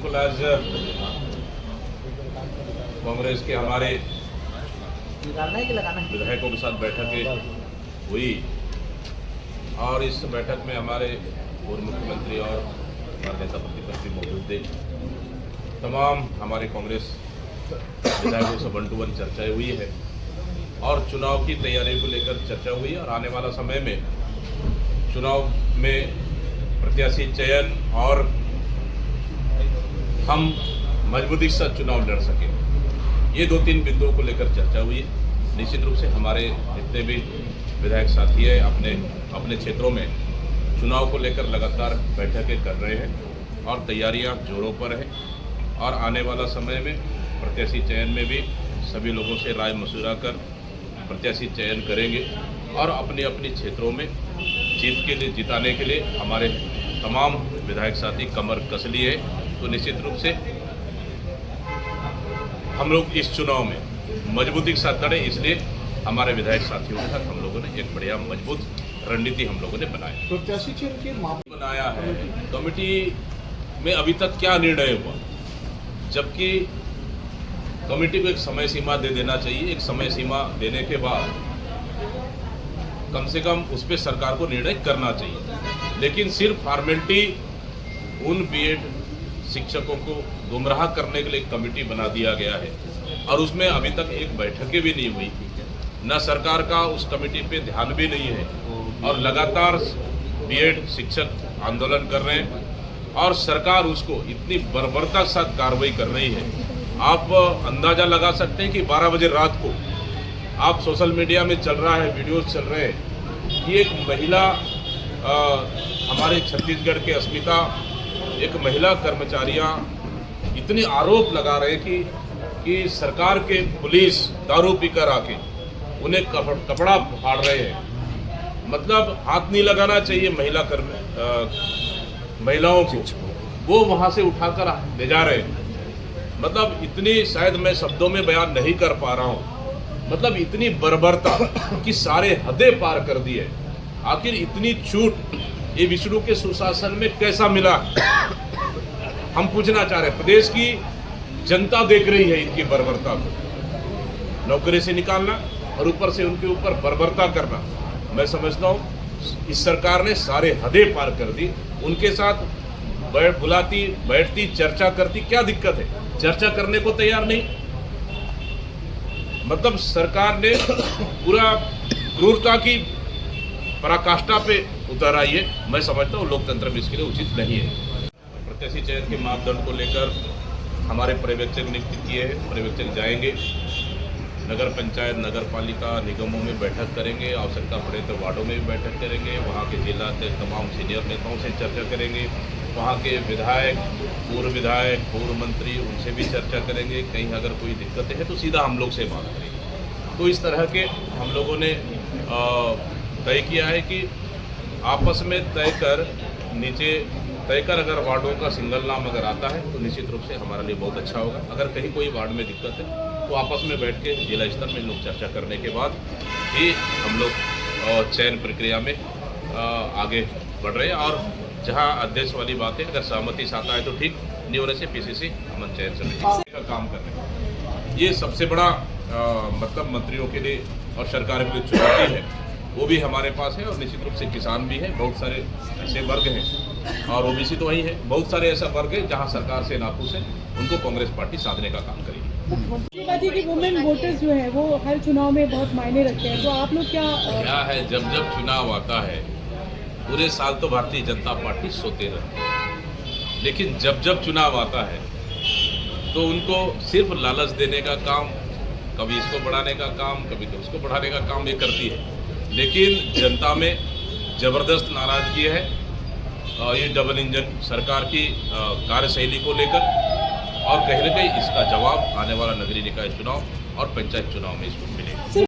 बिल्कुल आज कांग्रेस के हमारे विधायकों के साथ बैठक हुई और इस बैठक में हमारे पूर्व मुख्यमंत्री और हमारे नेता प्रतिपक्ष भी मौजूद थे। तमाम हमारे कांग्रेस विधायकों से वन टू वन चर्चा हुई है और चुनाव की तैयारी को लेकर चर्चा हुई है और आने वाला समय में चुनाव में प्रत्याशी चयन और हम मजबूती से चुनाव लड़ सकें, ये 2-3 बिंदुओं को लेकर चर्चा हुई है। निश्चित रूप से हमारे जितने भी विधायक साथी है अपने क्षेत्रों में चुनाव को लेकर लगातार बैठकें कर रहे हैं और तैयारियां जोरों पर है और आने वाला समय में प्रत्याशी चयन में भी सभी लोगों से राय मशवरा कर प्रत्याशी चयन करेंगे और अपने अपने क्षेत्रों में जीत के लिए जिताने के लिए हमारे तमाम विधायक साथी कमर कस लिए है। तो निश्चित रूप से हम लोग इस चुनाव में मजबूती के साथ लड़े, इसलिए हमारे विधायक साथियों के साथ हम लोगों ने एक बढ़िया मजबूत रणनीति हम लोगों ने बनाई प्रत्याशी चयन के मामले बनाया है। कमेटी में अभी तक क्या निर्णय हुआ, जबकि कमेटी को एक समय सीमा दे देना चाहिए। एक समय सीमा देने के बाद कम से कम उस पर सरकार को निर्णय करना चाहिए, लेकिन सिर्फ फॉर्मेलिटी उन बीएड शिक्षकों को गुमराह करने के लिए एक कमेटी बना दिया गया है और उसमें अभी तक एक बैठकें भी नहीं हुई, न सरकार का उस कमेटी पे ध्यान भी नहीं है और लगातार बीएड शिक्षक आंदोलन कर रहे हैं और सरकार उसको इतनी बर्बरता के साथ कार्रवाई कर रही है। आप अंदाजा लगा सकते हैं कि 12 बजे रात को आप सोशल मीडिया में चल रहा है, वीडियोस चल रहे हैं कि एक महिला हमारे छत्तीसगढ़ के अस्मिता एक महिला कर्मचारियां इतने आरोप लगा रहे कि सरकार के पुलिस दारू पीकर आके उन्हें कपड़ा फाड़ रहे हैं। मतलब हाथ नहीं लगाना चाहिए महिलाओं को, वो वहां से उठाकर ले जा रहे हैं। मतलब इतनी, शायद मैं शब्दों में बयान नहीं कर पा रहा हूं, मतलब इतनी बर्बरता कि सारे हदें पार कर दी है। आखिर इतनी छूट ये विष्णु के सुशासन में कैसा मिला, हम पूछना चाह रहे हैं। प्रदेश की जनता देख रही है इनकी बर्बरता को, नौकरी से निकालना और ऊपर से उनके ऊपर बर्बरता करना। मैं समझता हूँ इस सरकार ने सारे हदें पार कर दी। उनके साथ बुलाती बैठती चर्चा करती, क्या दिक्कत है? चर्चा करने को तैयार नहीं। मतलब सरकार ने पूरा क्रूरता की पराकाष्ठा पे उतर आई है। मैं समझता हूँ लोकतंत्र में इसके लिए उचित नहीं है। प्रत्याशी चयन के मापदंड को लेकर हमारे पर्यवेक्षक नियुक्त किए हैं। पर्यवेक्षक जाएंगे नगर पंचायत, नगर पालिका, निगमों में बैठक करेंगे, आवश्यकता पड़े तो वार्डों में भी बैठक करेंगे। वहाँ के जिला अध्यक्ष, तमाम सीनियर नेताओं से चर्चा करेंगे। वहाँ के विधायक, पूर्व मंत्री, उनसे भी चर्चा करेंगे। कहीं अगर कोई दिक्कतें हैं तो सीधा हम लोग से बात करेंगे। तो इस तरह के हम लोगों ने तय किया है कि आपस में तय कर अगर वार्डों का सिंगल नाम अगर आता है तो निश्चित रूप से हमारे लिए बहुत अच्छा होगा। अगर कहीं कोई वार्ड में दिक्कत है तो आपस में बैठ के जिला स्तर में लोग चर्चा करने के बाद ही हम लोग चयन प्रक्रिया में आगे बढ़ रहे हैं। और जहां अध्यक्ष वाली बात है, अगर सहमति से आता है तो ठीक, नहीं होने से पीसीसी अमन चयन समिति का काम करने, ये सबसे बड़ा मतलब मंत्रियों के लिए और सरकार के लिए चुनौती है। वो भी हमारे पास है और निश्चित रूप से किसान भी है। बहुत सारे ऐसे वर्ग हैं और ओबीसी तो वही है, बहुत सारे ऐसा वर्ग है जहां सरकार से नाखुश है, उनको कांग्रेस पार्टी साधने का काम करेगी। मुख्यमंत्री की वुमेन वोटर्स जो है वो हर चुनाव में बहुत मायने रखते हैं, तो आप लोग क्या है, जब चुनाव आता है पूरे साल तो भारतीय जनता पार्टी सोते रहती है, लेकिन जब चुनाव आता है तो उनको सिर्फ लालच देने का काम, कभी इसको बढ़ाने का काम, कभी तो उसको बढ़ाने का काम ये करती है। लेकिन जनता में जबरदस्त नाराजगी है ये डबल इंजन सरकार की कार्यशैली को लेकर, और कहीं न कहीं इसका जवाब आने वाला नगरीय निकाय चुनाव और पंचायत चुनाव में इसको मिलेगा।